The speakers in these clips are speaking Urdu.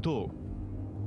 2,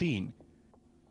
3,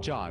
4,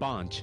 5,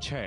6,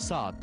7,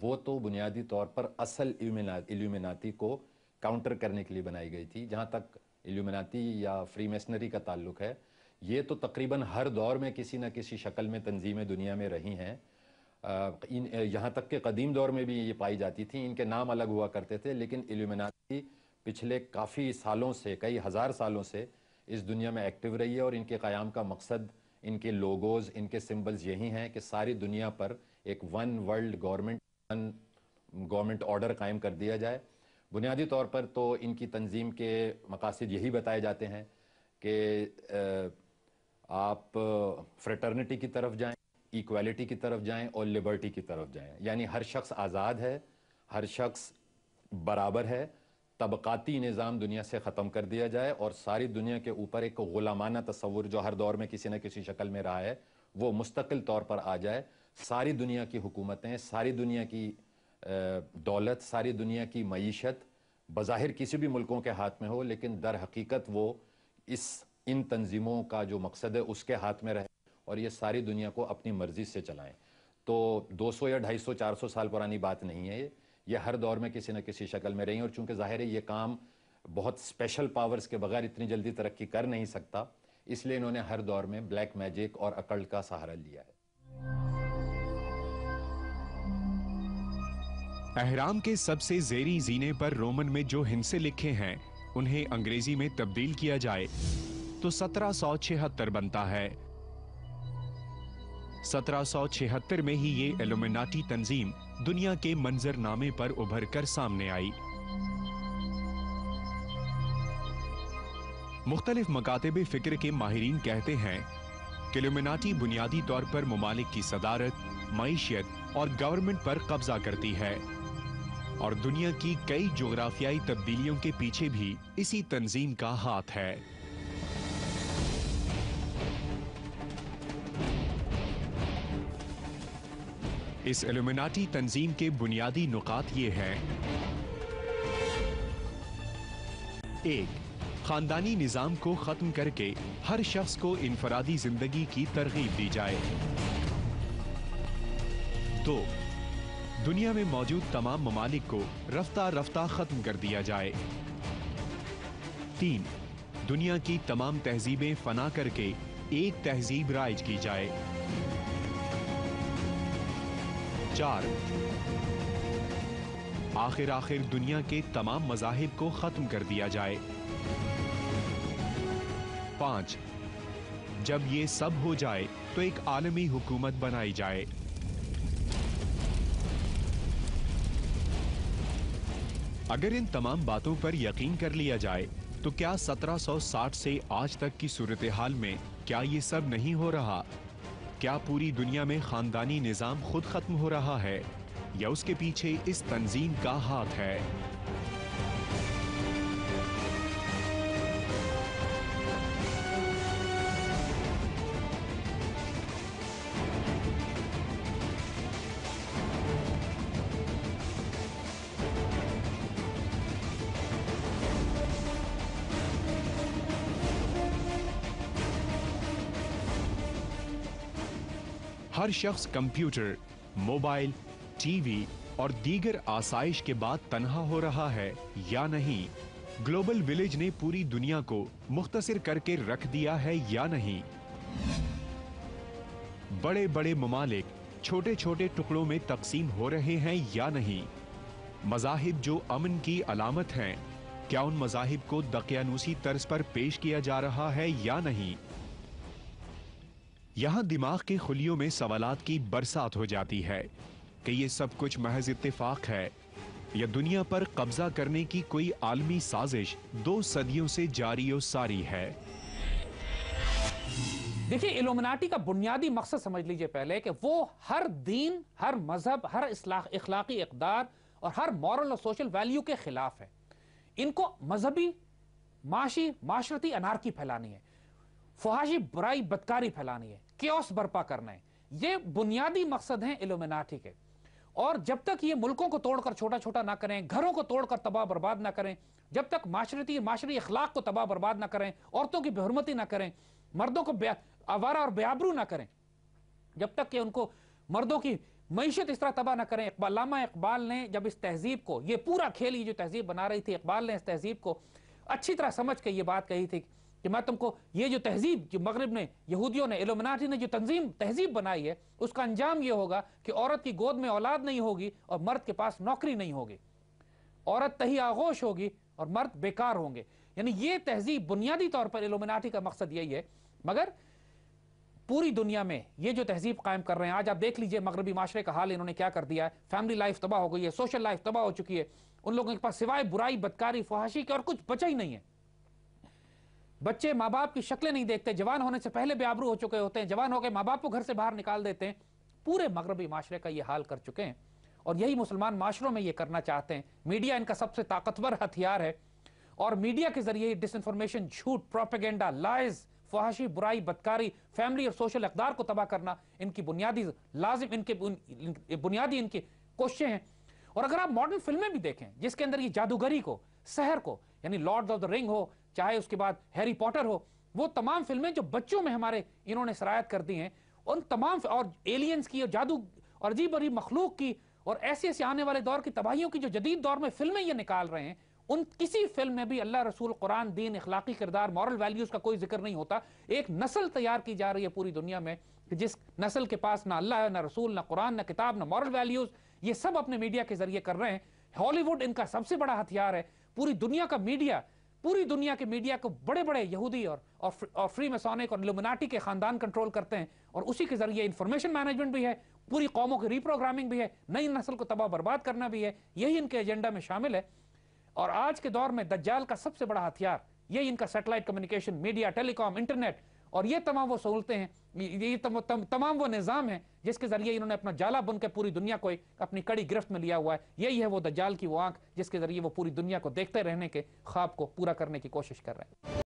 وہ تو بنیادی طور پر اصل ایلومیناتی کو کاؤنٹر کرنے کے لیے بنائی گئی تھی. جہاں تک ایلومیناتی یا فری میسنری کا تعلق ہے، یہ تو تقریباً ہر دور میں کسی نہ کسی شکل میں تنظیمیں دنیا میں رہی ہیں. یہاں تک کہ قدیم دور میں بھی یہ پائی جاتی تھیں. ان کے نام الگ ہوا کرتے تھے، لیکن ایلومیناتی پچھلے کافی سالوں سے، کئی ہزار سالوں سے اس دنیا میں ایکٹیو رہی ہے، اور ان کے قیام کا مقصد، ان کے لوگوز، ان کے سمبلز یہی ہیں کہ ساری دنیا پر ایک ون ورلڈ گورنمنٹ آرڈر قائم کر دیا جائے. بنیادی طور پر تو ان کی تنظیم کے مقاصد یہی بتائے جاتے ہیں کہ آپ فریٹرنٹی کی طرف جائیں، ایکویلٹی کی طرف جائیں اور لبرٹی کی طرف جائیں. یعنی ہر شخص آزاد ہے، ہر شخص برابر ہے، طبقاتی نظام دنیا سے ختم کر دیا جائے، اور ساری دنیا کے اوپر ایک غلامانہ تصور جو ہر دور میں کسی نہ کسی شکل میں رہا ہے وہ مستقل طور پر آ جائے. ساری دنیا کی حکومتیں، ساری دنیا کی دولت، ساری دنیا کی معیشت بظاہر کسی بھی ملکوں کے ہاتھ میں ہو، لیکن در حقیقت وہ ان تنظیموں کا جو مقصد ہے اس کے ہاتھ میں رہے، اور یہ ساری دنیا کو اپنی مرضی سے چلائیں. تو 200 یا 250 400 سال پرانی بات نہیں ہے. یہ ہر دور میں کسی نہ کسی شکل میں رہی ہیں، اور چونکہ ظاہر ہے یہ کام بہت اسپیشل پاورز کے بغیر اتنی جلدی ترقی کر نہیں سکتا، اس لیے انہوں نے ہر دور میں بلیک میجک اور اکلٹ کا سہارا لیا ہے. اہرام کے سب سے زیریں زینے پر رومن میں جو ہندسے لکھے ہیں انہیں انگریزی میں تبدیل کیا جائے تو 1776 بنتا ہے. 1776 میں ہی یہ ایلومیناٹی تنظیم دنیا کے منظر نامے پر ابھر کر سامنے آئی. مختلف مکاتب فکر کے ماہرین کہتے ہیں کہ ایلومیناٹی بنیادی طور پر ممالک کی صدارت، معیشت اور گورنمنٹ پر قبضہ کرتی ہے، اور دنیا کی کئی جغرافیائی تبدیلیوں کے پیچھے بھی اسی تنظیم کا ہاتھ ہے. اس ایلومیناٹی تنظیم کے بنیادی نقاط یہ ہیں: 1. خاندانی نظام کو ختم کر کے ہر شخص کو انفرادی زندگی کی ترغیب دی جائے. 2. دنیا میں موجود تمام ممالک کو رفتہ رفتہ ختم کر دیا جائے. 3. دنیا کی تمام تہذیبیں فنا کر کے ایک تہذیب رائج کی جائے. 4. آخر دنیا کے تمام مذاہب کو ختم کر دیا جائے. 5. جب یہ سب ہو جائے تو ایک عالمی حکومت بنائی جائے. اگر ان تمام باتوں پر یقین کر لیا جائے تو کیا 1760 سے آج تک کی صورتحال میں کیا یہ سب نہیں ہو رہا؟ کیا پوری دنیا میں خاندانی نظام خود ختم ہو رہا ہے یا اس کے پیچھے اس تنظیم کا ہاتھ ہے؟ ہر شخص کمپیوٹر، موبائل، ٹی وی اور دیگر آسائش کے بعد تنہا ہو رہا ہے یا نہیں؟ گلوبل ولیج نے پوری دنیا کو مختصر کر کے رکھ دیا ہے یا نہیں؟ بڑے بڑے ممالک چھوٹے چھوٹے ٹکڑوں میں تقسیم ہو رہے ہیں یا نہیں؟ مذاہب جو امن کی علامت ہیں، کیا ان مذاہب کو دقیانوسی طرز پر پیش کیا جا رہا ہے یا نہیں؟ یہاں دماغ کے خلیوں میں سوالات کی برسات ہو جاتی ہے کہ یہ سب کچھ محض اتفاق ہے یا دنیا پر قبضہ کرنے کی کوئی عالمی سازش 2 صدیوں سے جاری و ساری ہے. دیکھیے، ایلومیناٹی کا بنیادی مقصد سمجھ لیجئے پہلے کہ وہ ہر دین، ہر مذہب، ہر اخلاقی اقدار اور ہر مورل اور سوشل ویلیو کے خلاف ہے. ان کو مذہبی، معاشی، معاشرتی انارکی پھیلانی ہے، فحاشی، برائی، بدکاری پھیلانی ہے، کیوس برپا کرنا ہے. یہ بنیادی مقصد ہیں ایلومیناٹی کے. اور جب تک یہ ملکوں کو توڑ کر چھوٹا چھوٹا نہ کریں، گھروں کو توڑ کر تباہ برباد نہ کریں، جب تک معاشری اخلاق کو تباہ برباد نہ کریں، عورتوں کی بے حرمتی نہ کریں، مردوں کو آوارہ اور بے آبرو نہ کریں، جب تک کہ ان کو مردوں کی معیشت اس طرح تباہ نہ کریں. علامہ اقبال نے جب اس تہذیب کو, یہ پورا کھیل یہ جو تہذیب بنا رہی تھی, اقبال نے اس تہذیب کو اچھی طرح سمجھ کے یہ بات کہی تھی کہ میں تم کو یہ جو تہذیب جو مغرب نے, یہودیوں نے, ایلومناٹی نے جو تہذیب بنائی ہے, اس کا انجام یہ ہوگا کہ عورت کی گود میں اولاد نہیں ہوگی اور مرد کے پاس نوکری نہیں ہوگی, عورت تہی آغوش ہوگی اور مرد بیکار ہوں گے. یعنی یہ تہذیب بنیادی طور پر ایلومناٹی کا مقصد یہی ہے. مگر پوری دنیا میں یہ جو تہذیب قائم کر رہے ہیں, آج آپ دیکھ لیجئے مغربی معاشرے کا حال انہوں نے کیا کر دیا ہے. فیملی لائف تباہ ہو گئی ہے, سوشل لائف تباہ ہو چکی ہے. ان لوگوں کے پاس سوائے برائی, بدکاری, فحاشی کے اور کچھ بچا ہی نہیں ہے. بچے ماں باپ کی شکلیں نہیں دیکھتے, جوان ہونے سے پہلے بے آبرو ہو چکے ہوتے ہیں, جوان ہو کے ماں باپ کو گھر سے باہر نکال دیتے ہیں. پورے مغربی معاشرے کا یہ حال کر چکے ہیں اور یہی مسلمان معاشروں میں یہ کرنا چاہتے ہیں. میڈیا ان کا سب سے طاقتور ہتھیار ہے اور میڈیا کے ذریعے ڈس انفارمیشن, جھوٹ, پروپیگنڈا, لائز, فحاشی, برائی, بدکاری, فیملی اور سوشل اقدار کو تباہ کرنا ان کی بنیادی ان کی کوششیں ہیں. اور اگر آپ ماڈرن فلمیں بھی دیکھیں جس کے اندر یہ جادوگری کو, سحر کو, یعنی لارڈ آف دا رنگ ہو, چاہے اس کے بعد ہیری پوٹر ہو, وہ تمام فلمیں جو بچوں میں ہمارے انہوں نے سرایت کر دی ہیں, ان تمام, اور ایلینز کی اور جادو اور عجیب غریب مخلوق کی اور ایسے ایسے آنے والے دور کی تباہیوں کی جو جدید دور میں فلمیں یہ نکال رہے ہیں, ان کسی فلم میں بھی اللہ, رسول, قرآن, دین, اخلاقی کردار, مورل ویلیوز کا کوئی ذکر نہیں ہوتا. ایک نسل تیار کی جا رہی ہے پوری دنیا میں کہ جس نسل کے پاس نہ اللہ ہے, نہ رسول, نہ قرآن, نہ کتاب, نہ مورل ویلیوز. یہ سب اپنے میڈیا کے ذریعے کر رہے ہیں. ہالی ووڈ ان کا سب سے بڑا ہتھیار ہے. پوری دنیا کا میڈیا, پوری دنیا کے میڈیا کو بڑے بڑے یہودی اور فری میسونک اور ایلومناٹی کے خاندان کنٹرول کرتے ہیں اور اسی کے ذریعے انفارمیشن مینجمنٹ بھی ہے, پوری قوموں کی ری پروگرامنگ بھی ہے, نئی نسل کو تباہ برباد کرنا بھی ہے. یہی ان کے ایجنڈا میں شامل ہے. اور آج کے دور میں دجال کا سب سے بڑا ہتھیار یہ ان کا سیٹلائٹ کمیونیکیشن, میڈیا, ٹیلی کام, انٹرنیٹ, اور یہ تمام وہ سہولتیں ہیں, یہ تمام وہ نظام ہیں جس کے ذریعے انہوں نے اپنا جالا بن کے پوری دنیا کو اپنی کڑی گرفت میں لیا ہوا ہے. یہی ہے وہ دجال کی وہ آنکھ جس کے ذریعے وہ پوری دنیا کو دیکھتے رہنے کے خواب کو پورا کرنے کی کوشش کر رہے ہیں.